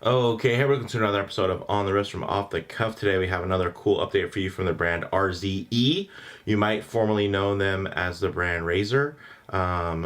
Okay, hey, welcome to another episode of On the Wrist from Off the Cuff. Today we have another cool update for you from the brand RZE. You might formerly know them as the brand RZE,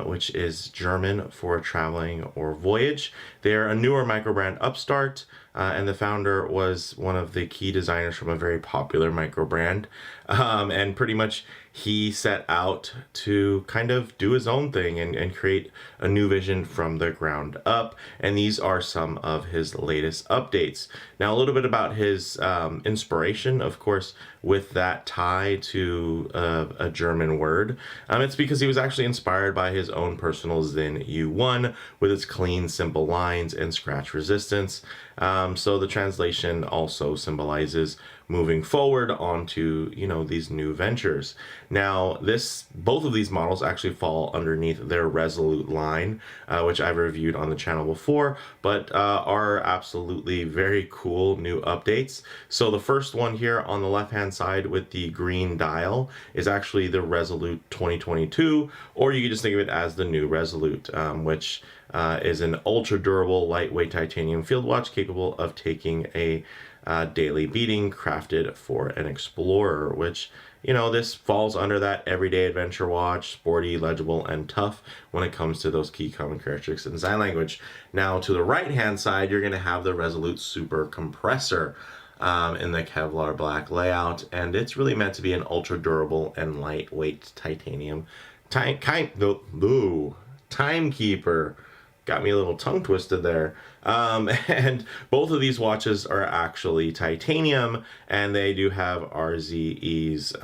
which is German for traveling or voyage. They're a newer micro brand upstart, and the founder was one of the key designers from a very popular micro brand. And pretty much he set out to kind of do his own thing and create a new vision from the ground up. And these are some of his latest updates. Now, a little bit about his inspiration, of course, with that tie to a German word. It's because he was actually inspired by his own personal Zen U1 with its clean, simple lines and scratch resistance. So the translation also symbolizes moving forward onto, these new ventures. Now, both of these models actually fall underneath their Resolute line, which I've reviewed on the channel before, but are absolutely very cool new updates. So the first one here on the left-hand side with the green dial is actually the Resolute 2022, or you can just think of it as the new Resolute, which is an ultra durable, lightweight titanium field watch capable of taking a daily beating, crafted for an explorer, which, this falls under that everyday adventure watch, sporty, legible, and tough when it comes to those key common characteristics in design language. Now, to the right-hand side, you're going to have the Resolute Super Compressor in the Kevlar black layout, and it's really meant to be an ultra durable and lightweight titanium timekeeper. Got me a little tongue twisted there. And both of these watches are actually titanium, and they do have RZE's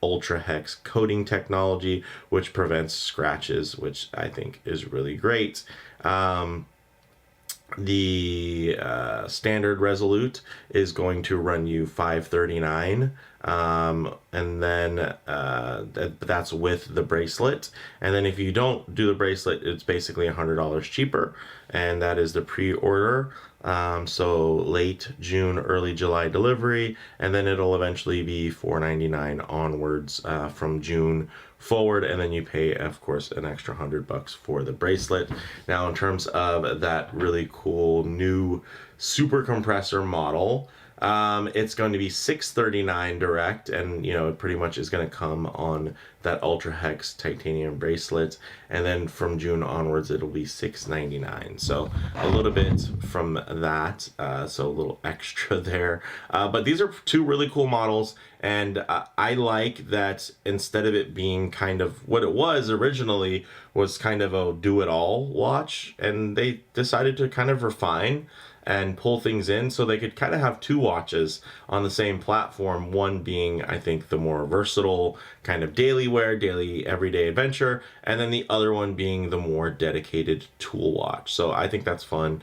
Ultra Hex coating technology, which prevents scratches, which I think is really great. The standard Resolute is going to run you $539, and then that's with the bracelet. And then if you don't do the bracelet, it's basically $100 cheaper, and that is the pre-order. So late June, early July delivery, and then it'll eventually be $499 onwards from June forward, and then you pay, of course, an extra $100 for the bracelet. Now, in terms of that really cool new Super Compressor model, it's going to be $639 direct, and it pretty much is going to come on that Ultra Hex titanium bracelet, and then from June onwards it'll be $699. So a little bit from that, so a little extra there. But these are two really cool models, and I like that instead of it being kind of what it was originally, was kind of a do-it-all watch, and they decided to kind of refine and pull things in so they could kind of have two watches on the same platform, one being, I think, the more versatile kind of daily wear, daily everyday adventure, and then the other one being the more dedicated tool watch. So I think that's fun.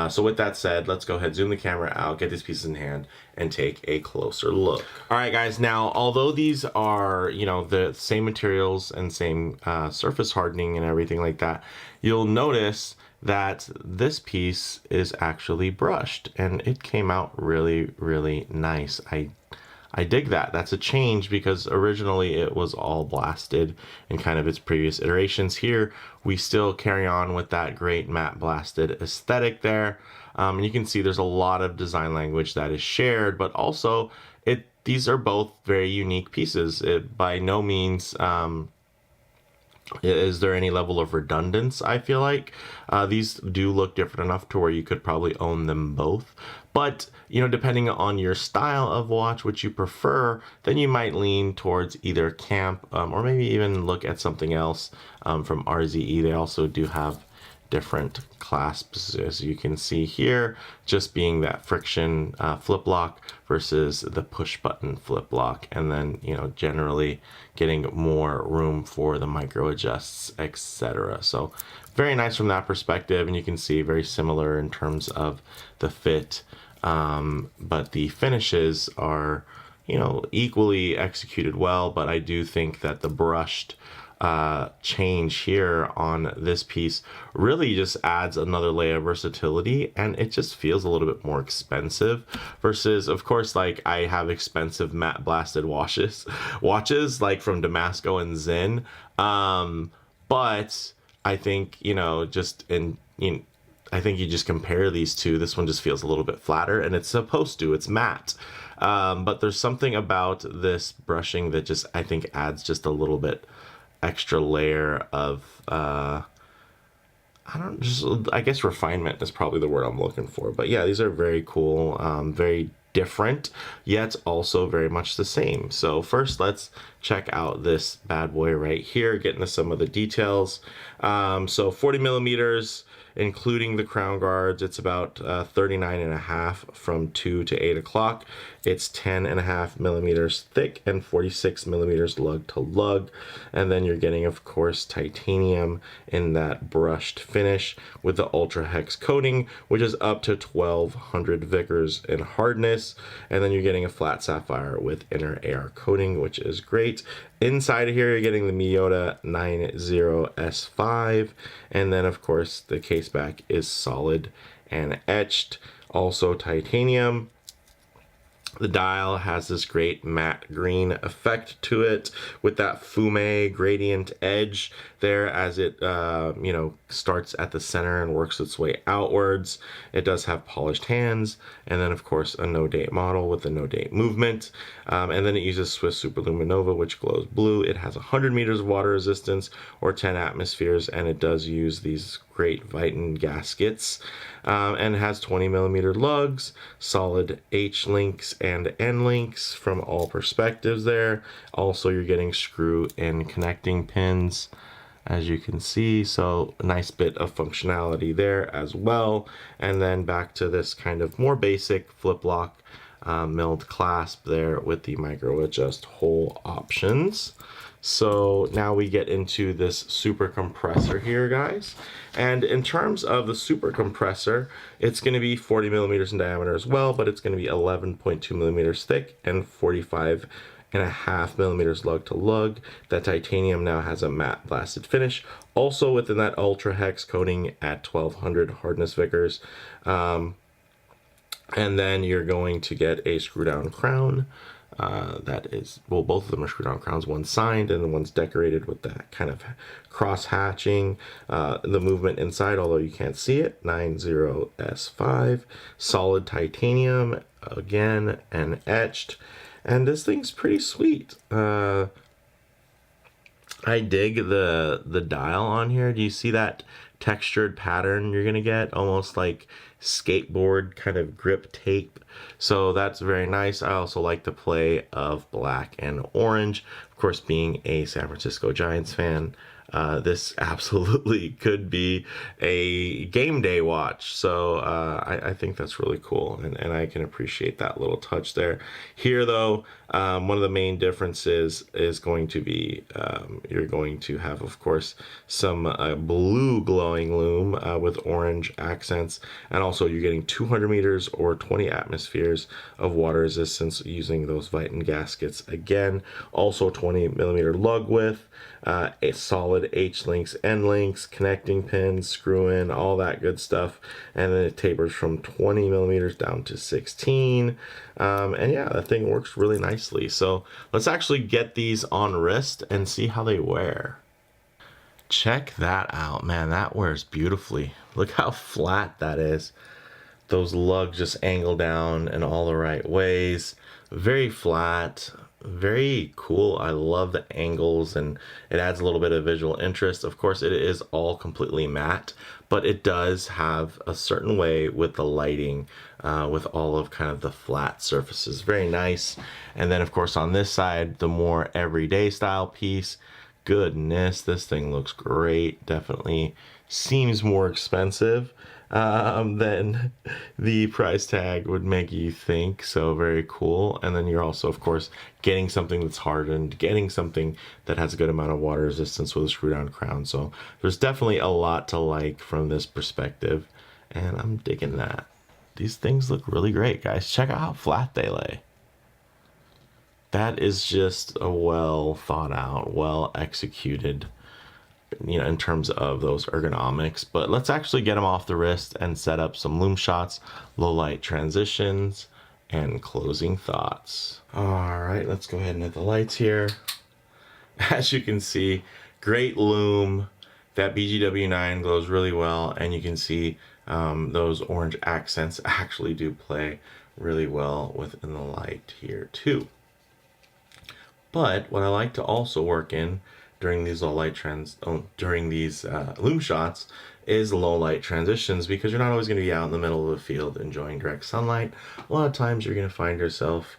So with that said, let's go ahead, zoom the camera out, get these pieces in hand, and take a closer look. All right, guys, now, although these are, the same materials and same surface hardening and everything like that, you'll notice that this piece is actually brushed, and it came out really, really nice. I dig that. That's a change because originally it was all blasted in kind of its previous iterations. Here we still carry on with that great matte blasted aesthetic there, and you can see there's a lot of design language that is shared, but also these are both very unique pieces. By no means is there any level of redundance. I feel like these do look different enough to where you could probably own them both, but depending on your style of watch, which you prefer, then you might lean towards either camp or maybe even look at something else from RZE. They also do have different clasps, as you can see here, just being that friction flip lock versus the push button flip lock, and then generally getting more room for the micro adjusts, etc. So very nice from that perspective, and you can see very similar in terms of the fit, but the finishes are equally executed well. But I do think that the brushed change here on this piece really just adds another layer of versatility, and it just feels a little bit more expensive versus, of course, like I have expensive matte blasted watches like from Damasco and Zen, but I think just in I think you just compare these two. This one just feels a little bit flatter, and it's supposed to. It's matte. But there's something about this brushing that just, I think, adds just a little bit extra layer of, I guess refinement is probably the word I'm looking for. But yeah, these are very cool, very different, yet also very much the same. So first, let's check out this bad boy right here, get into some of the details. So 40 millimeters, including the crown guards. It's about 39 and a half from 2 to 8 o'clock. It's 10 and a half millimeters thick and 46 millimeters lug to lug. And then you're getting, of course, titanium in that brushed finish with the ultra hex coating, which is up to 1200 Vickers in hardness. And then you're getting a flat sapphire with inner AR coating, which is great. Inside of here, you're getting the Miyota 90S5, and then of course the case back is solid and etched, also titanium. The dial has this great matte green effect to it with that fume gradient edge there as it, starts at the center and works its way outwards. It does have polished hands, and then of course a no date model with the no date movement. And then it uses Swiss Superluminova, which glows blue. It has 100 meters of water resistance or 10 atmospheres, and it does use these great Viton gaskets, and it has 20 millimeter lugs, solid H links and N links from all perspectives there. Also, you're getting screw and connecting pins, as you can see, so a nice bit of functionality there as well. And then back to this kind of more basic flip lock milled clasp there with the micro adjust hole options. So now we get into this super compressor here, guys. And in terms of the super compressor, it's going to be 40 millimeters in diameter as well, but it's going to be 11.2 millimeters thick and 45.5 millimeters lug to lug. That titanium now has a matte blasted finish, also within that ultra hex coating at 1200 hardness Vickers. And then you're going to get a screw down crown. That is, well, both of them are screw down crowns. One's signed and one's decorated with that kind of cross hatching. The movement inside, although you can't see it, 90S5, solid titanium again and etched. And this thing's pretty sweet. I dig the dial on here. Do you see that textured pattern you're gonna get? Almost like skateboard kind of grip tape. So that's very nice. I also like the play of black and orange. Of course, being a San Francisco Giants fan, this absolutely could be a game day watch. So I think that's really cool, and I can appreciate that little touch there. Here, though, one of the main differences is going to be you're going to have, of course, some blue glowing loom with orange accents, and also you're getting 200 meters or 20 atmospheres of water resistance using those Viton gaskets again. Also 20 millimeter lug width, a solid H links, N links, connecting pins, screw in, all that good stuff. And then it tapers from 20 millimeters down to 16. And yeah, that thing works really nicely. So let's actually get these on wrist and see how they wear. Check that out, man. That wears beautifully. Look how flat that is. Those lugs just angle down in all the right ways. Very flat, very cool. I love the angles, and it adds a little bit of visual interest. Of course, it is all completely matte, but it does have a certain way with the lighting, with all of kind of the flat surfaces. Very nice. And then of course on this side, the more everyday style piece. Goodness, this thing looks great. Definitely seems more expensive than the price tag would make you think. So very cool. And then you're also, of course, getting something that's hardened, getting something that has a good amount of water resistance with a screw down crown. So there's definitely a lot to like from this perspective, and I'm digging that. These things look really great, guys. Check out how flat they lay. That is just a well thought out, well executed, in terms of those ergonomics. But let's actually get them off the wrist and set up some loom shots, low light transitions, and closing thoughts. All right, let's go ahead and hit the lights here. As you can see, great loom. That BGW9 glows really well, and you can see those orange accents actually do play really well within the light here too. But what I like to also work in during these loom shots is low light transitions, because you're not always going to be out in the middle of the field enjoying direct sunlight. A lot of times you're going to find yourself,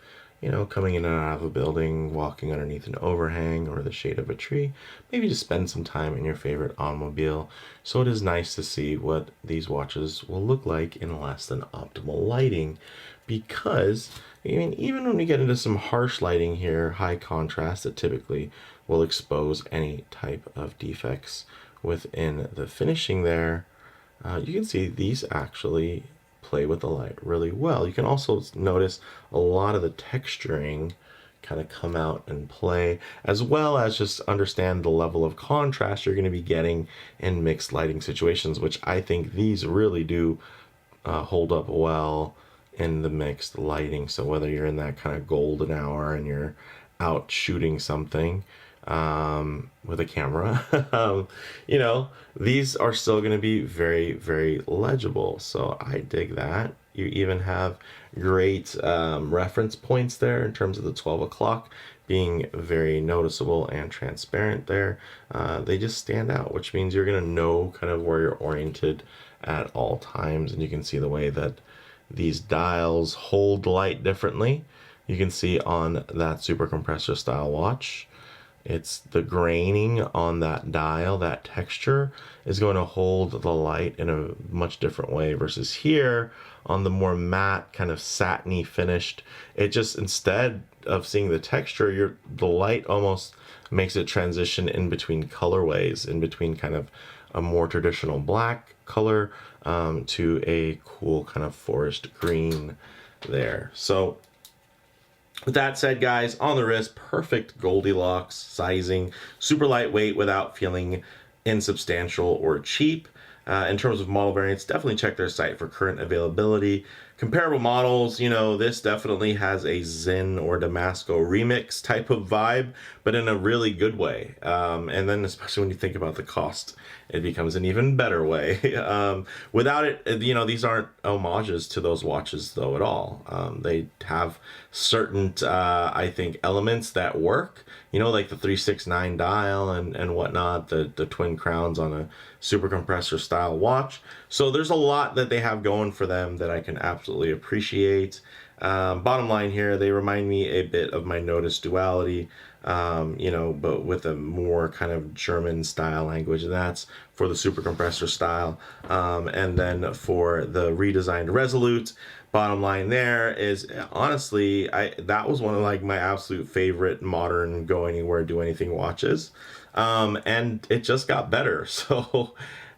coming in and out of a building, walking underneath an overhang or the shade of a tree, maybe just spend some time in your favorite automobile. So it is nice to see what these watches will look like in less than optimal lighting, because even when we get into some harsh lighting here, high contrast, that typically will expose any type of defects within the finishing there. You can see these actually play with the light really well. You can also notice a lot of the texturing kind of come out and play, as well as just understand the level of contrast you're going to be getting in mixed lighting situations, which I think these really do hold up well in the mixed lighting. So whether you're in that kind of golden hour and you're out shooting something with a camera, these are still going to be very, very legible. So I dig that. You even have great reference points there in terms of the 12 o'clock being very noticeable and transparent there. They just stand out, which means you're going to know kind of where you're oriented at all times. And you can see the way that these dials hold light differently. You can see on that Super Compressor style watch, it's the graining on that dial, that texture is going to hold the light in a much different way, versus here on the more matte kind of satiny finished, it just, instead of seeing the texture, the light almost makes it transition in between colorways, in between kind of a more traditional black color to a cool kind of forest green there. So with that said, guys, on the wrist, perfect Goldilocks sizing, super lightweight without feeling insubstantial or cheap. In terms of model variants, definitely check their site for current availability. Comparable models, this definitely has a Zen or Damasco remix type of vibe, but in a really good way. And then especially when you think about the cost, it becomes an even better way. Without it, these aren't homages to those watches though at all. They have certain, I think, elements that work, like the 369 dial and whatnot, the twin crowns on a Super Compressor style watch. So there's a lot that they have going for them that I can absolutely appreciate. Bottom line here, they remind me a bit of my Notice Duality, but with a more kind of German style language, and that's for the Super Compressor style. And then for the redesigned Resolute, bottom line there is, honestly, that was one of like my absolute favorite modern go anywhere, do anything watches. And it just got better. So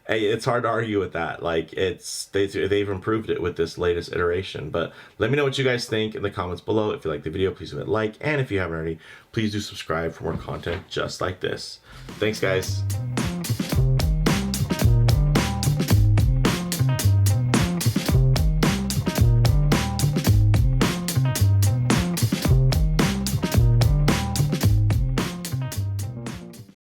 it's hard to argue with that. Like, they've improved it with this latest iteration. But let me know what you guys think in the comments below. If you like the video, please hit like, and if you haven't already, please do subscribe for more content just like this. Thanks, guys.